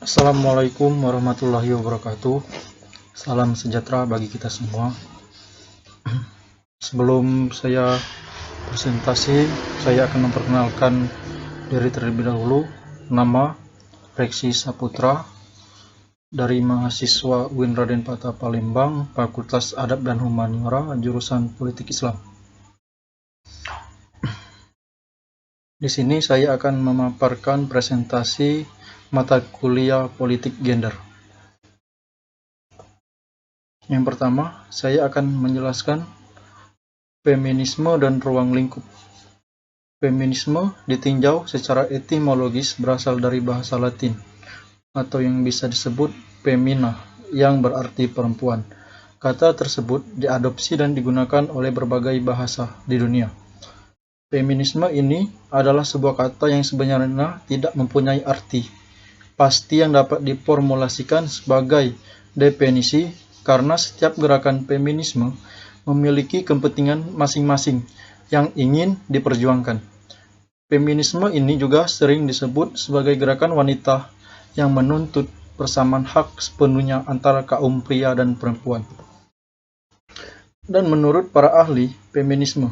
Assalamualaikum warahmatullahi wabarakatuh. Salam sejahtera bagi kita semua. Sebelum saya presentasi, saya akan memperkenalkan diri terlebih dahulu. Nama Reksi Saputra, dari mahasiswa UIN Raden Patah Palembang, Fakultas Adab dan Humaniora, jurusan Politik Islam. Di sini saya akan memaparkan presentasi mata kuliah Politik Gender. Yang pertama, saya akan menjelaskan feminisme dan ruang lingkup. Feminisme ditinjau secara etimologis berasal dari bahasa Latin, atau yang bisa disebut femina, yang berarti perempuan. Kata tersebut diadopsi dan digunakan oleh berbagai bahasa di dunia. Feminisme ini adalah sebuah kata yang sebenarnya tidak mempunyai arti pasti yang dapat diformulasikan sebagai definisi, karena setiap gerakan feminisme memiliki kepentingan masing-masing yang ingin diperjuangkan. Feminisme ini juga sering disebut sebagai gerakan wanita yang menuntut persamaan hak sepenuhnya antara kaum pria dan perempuan. Dan menurut para ahli feminisme,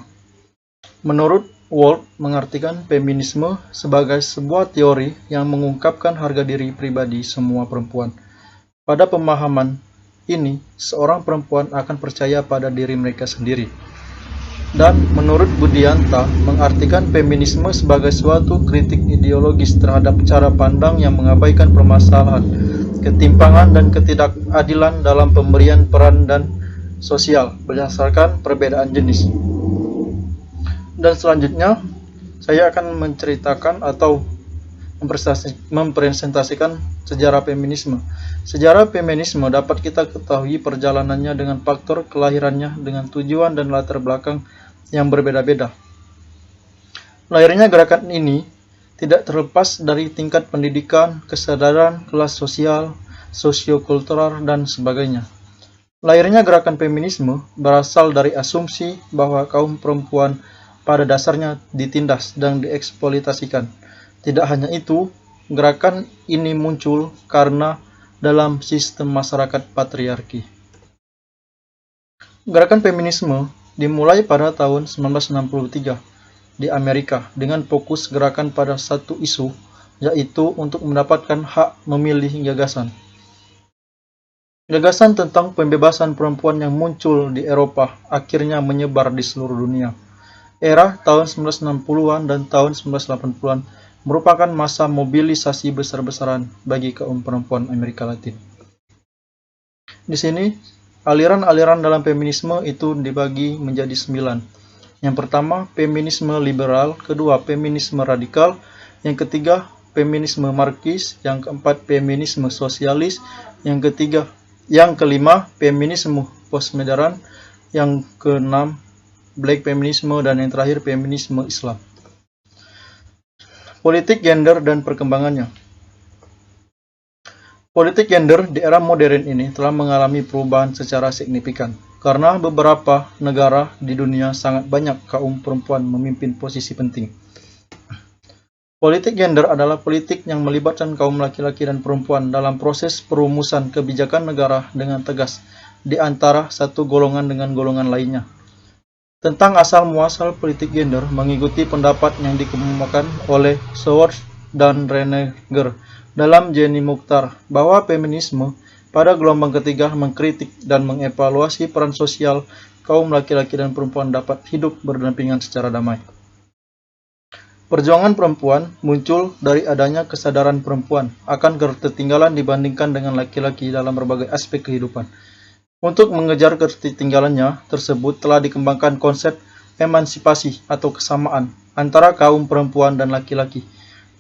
menurut Wald mengartikan feminisme sebagai sebuah teori yang mengungkapkan harga diri pribadi semua perempuan. Pada pemahaman ini, seorang perempuan akan percaya pada diri mereka sendiri. Dan menurut Budianta, mengartikan feminisme sebagai suatu kritik ideologis terhadap cara pandang yang mengabaikan permasalahan, ketimpangan dan ketidakadilan dalam pemberian peran dan sosial berdasarkan perbedaan jenis. Dan selanjutnya, saya akan menceritakan atau mempresentasikan sejarah feminisme. Sejarah feminisme dapat kita ketahui perjalanannya dengan faktor kelahirannya dengan tujuan dan latar belakang yang berbeda-beda. Lahirnya gerakan ini tidak terlepas dari tingkat pendidikan, kesadaran, kelas sosial, sosiokultural, dan sebagainya. Lahirnya gerakan feminisme berasal dari asumsi bahwa kaum perempuan pada dasarnya ditindas dan dieksploitasikan. Tidak hanya itu, gerakan ini muncul karena dalam sistem masyarakat patriarki. Gerakan feminisme dimulai pada tahun 1963 di Amerika dengan fokus gerakan pada satu isu, yaitu untuk mendapatkan hak memilih gagasan. Gagasan tentang pembebasan perempuan yang muncul di Eropa akhirnya menyebar di seluruh dunia. Era tahun 1960-an dan tahun 1980-an merupakan masa mobilisasi besar-besaran bagi kaum perempuan Amerika Latin. Di sini, aliran-aliran dalam feminisme itu dibagi menjadi 9. Yang pertama, feminisme liberal, kedua, feminisme radikal, yang ketiga, feminisme marxis, yang keempat, feminisme sosialis, yang kelima, feminisme postmodern, yang keenam, black feminisme, dan yang terakhir, feminisme Islam. Politik gender dan perkembangannya. Politik gender di era modern ini telah mengalami perubahan secara signifikan, karena beberapa negara di dunia sangat banyak kaum perempuan memimpin posisi penting. Politik gender adalah politik yang melibatkan kaum laki-laki dan perempuan dalam proses perumusan kebijakan negara dengan tegas di antara satu golongan dengan golongan lainnya. Tentang asal-muasal politik gender mengikuti pendapat yang dikemukakan oleh Schwartz dan Renninger dalam Jenny Mukhtar, bahwa feminisme pada gelombang ketiga mengkritik dan mengevaluasi peran sosial kaum laki-laki dan perempuan dapat hidup berdampingan secara damai. Perjuangan perempuan muncul dari adanya kesadaran perempuan akan ketertinggalan dibandingkan dengan laki-laki dalam berbagai aspek kehidupan. Untuk mengejar ketertinggalannya tersebut telah dikembangkan konsep emansipasi atau kesamaan antara kaum perempuan dan laki-laki,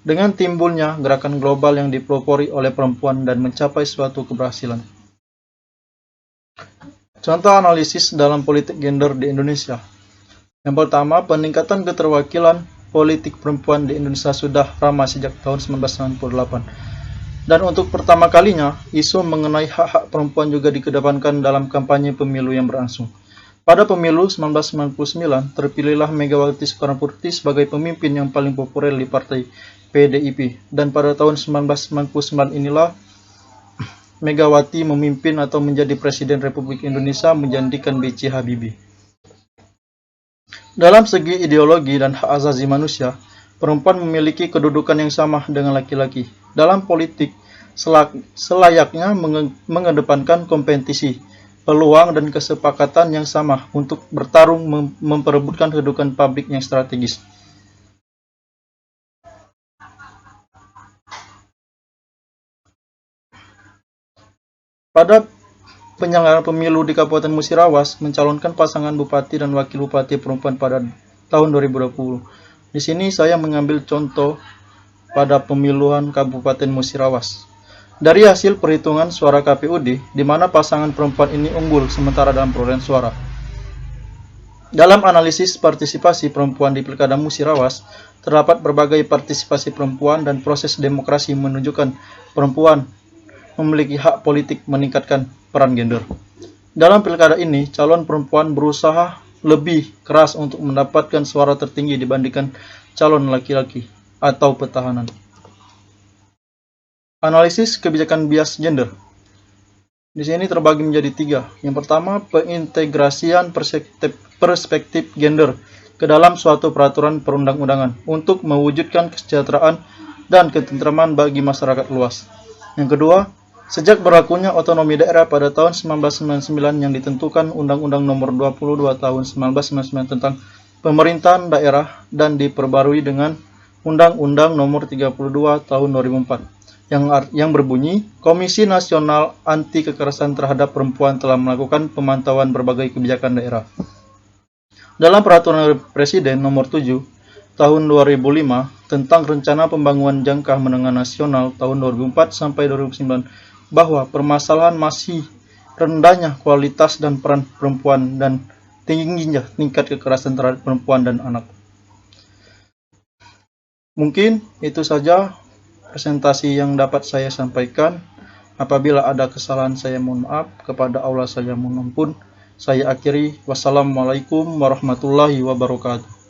dengan timbulnya gerakan global yang dipelopori oleh perempuan dan mencapai suatu keberhasilan. Contoh analisis dalam politik gender di Indonesia. Yang pertama, peningkatan keterwakilan politik perempuan di Indonesia sudah ramai sejak tahun 1998. Dan untuk pertama kalinya, isu mengenai hak-hak perempuan juga dikedepankan dalam kampanye pemilu yang berlangsung. Pada pemilu 1999, terpilihlah Megawati Soekarnoputri sebagai pemimpin yang paling populer di partai PDIP, dan pada tahun 1999 inilah Megawati memimpin atau menjadi Presiden Republik Indonesia menggantikan B.J. Habibie. Dalam segi ideologi dan hak asasi manusia, perempuan memiliki kedudukan yang sama dengan laki-laki. Dalam politik, selayaknya mengedepankan kompetisi, peluang dan kesepakatan yang sama untuk bertarung memperebutkan kedudukan publik yang strategis. Pada penyelenggaraan pemilu di Kabupaten Musirawas mencalonkan pasangan bupati dan wakil bupati perempuan pada tahun 2020. Di sini saya mengambil contoh pada pemilihan Kabupaten Musirawas. Dari hasil perhitungan suara KPUD, di mana pasangan perempuan ini unggul sementara dalam perolehan suara. Dalam analisis partisipasi perempuan di Pilkada Musirawas, terdapat berbagai partisipasi perempuan dan proses demokrasi menunjukkan perempuan memiliki hak politik meningkatkan peran gender. Dalam pilkada ini, calon perempuan berusaha lebih keras untuk mendapatkan suara tertinggi dibandingkan calon laki-laki atau petahana. Analisis kebijakan bias gender. Di sini terbagi menjadi 3. Yang pertama, pengintegrasian perspektif gender ke dalam suatu peraturan perundang-undangan untuk mewujudkan kesejahteraan dan ketentraman bagi masyarakat luas. Yang kedua, sejak berlakunya otonomi daerah pada tahun 1999 yang ditentukan Undang-Undang Nomor 22 Tahun 1999 tentang Pemerintahan Daerah dan diperbarui dengan Undang-Undang Nomor 32 Tahun 2004 yang berbunyi, Komisi Nasional Anti Kekerasan Terhadap Perempuan telah melakukan pemantauan berbagai kebijakan daerah. Dalam Peraturan Presiden Nomor 7 Tahun 2005 tentang Rencana Pembangunan Jangka Menengah Nasional tahun 2004 sampai 2009 bahwa permasalahan masih rendahnya kualitas dan peran perempuan dan tingginya tingkat kekerasan terhadap perempuan dan anak. Mungkin itu saja presentasi yang dapat saya sampaikan. Apabila ada kesalahan saya mohon maaf, kepada Allah saya mohon ampun. Saya akhiri, wassalamualaikum warahmatullahi wabarakatuh.